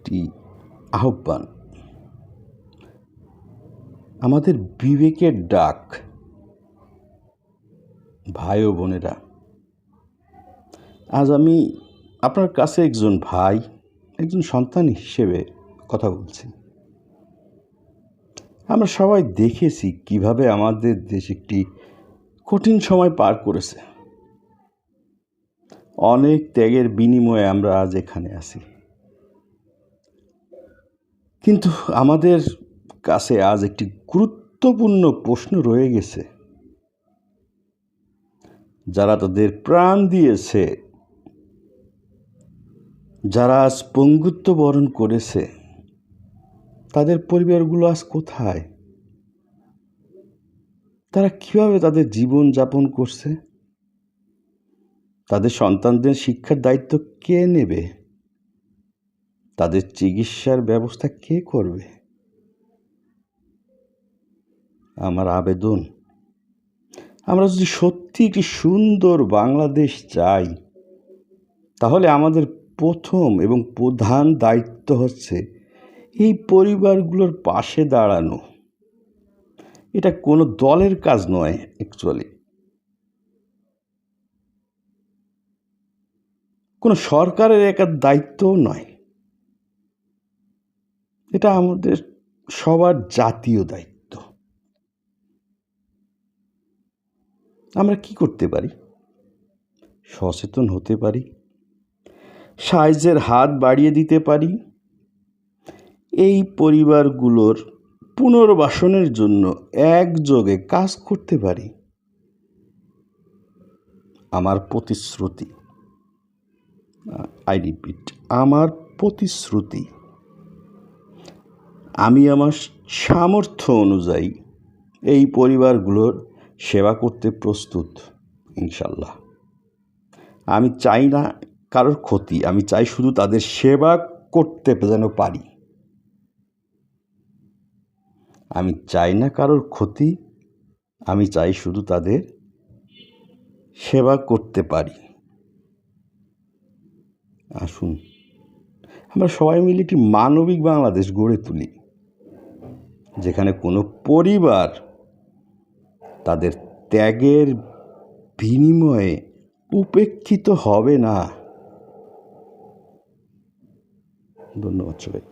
একটি আহ্বান, আমাদের বিবেকের ডাক। ভাই ও বোনেরা, আজ আমি আপনার কাছে একজন ভাই, একজন সন্তান হিসেবে কথা বলছি। আমরা সবাই দেখেছি কিভাবে আমাদের দেশ একটি কঠিন সময় পার করেছে। অনেক ত্যাগের বিনিময়ে আমরা আজ এখানে আছি, কিন্তু আমাদের কাছে আজ একটি গুরুত্বপূর্ণ প্রশ্ন রয়ে গেছে। যারা তাদের প্রাণ দিয়েছে, যারা আজ পঙ্গুত্ব বরণ করেছে, তাদের পরিবারগুলো আজ কোথায়? তারা কিভাবে তাদের জীবন যাপন করছে? তাদের সন্তানদের শিক্ষার দায়িত্ব কে নেবে? তাদের চিকিৎসার ব্যবস্থা কে করবে? আমার আবেদন, আমরা যদি সত্যি একটি সুন্দর বাংলাদেশ চাই, তাহলে আমাদের প্রথম এবং প্রধান দায়িত্ব হচ্ছে এই পরিবারগুলোর পাশে দাঁড়ানো। এটা কোনো দলের কাজ নয়, অ্যাকচুয়ালি কোনো সরকারের একার দায়িত্বও নয়। এটা আমাদের সবার জাতীয় দায়িত্ব। আমরা কি করতে পারি? সচেতন হতে পারি, সাহায্যের হাত বাড়িয়ে দিতে পারি, এই পরিবারগুলোর পুনর্বাসনের জন্য একযোগে কাজ করতে পারি। আমার প্রতিশ্রুতি, আই রিপিট, আমার প্রতিশ্রুতি, আমি আমার সামর্থ্য অনুযায়ী এই পরিবারগুলোর সেবা করতে প্রস্তুত, ইনশাল্লাহ। আমি চাই না কারোর ক্ষতি, আমি চাই শুধু তাদের সেবা করতে যেন পারি। আমি চাই না কারোর ক্ষতি, আমি চাই শুধু তাদের সেবা করতে পারি। আসুন আমরা সবাই মিলে একটি মানবিক বাংলাদেশ গড়ে তুলি, যেখানে কোনো পরিবার তাদের ত্যাগের বিনিময়ে উপেক্ষিত হবে না। ধন্যবাদ সবাই।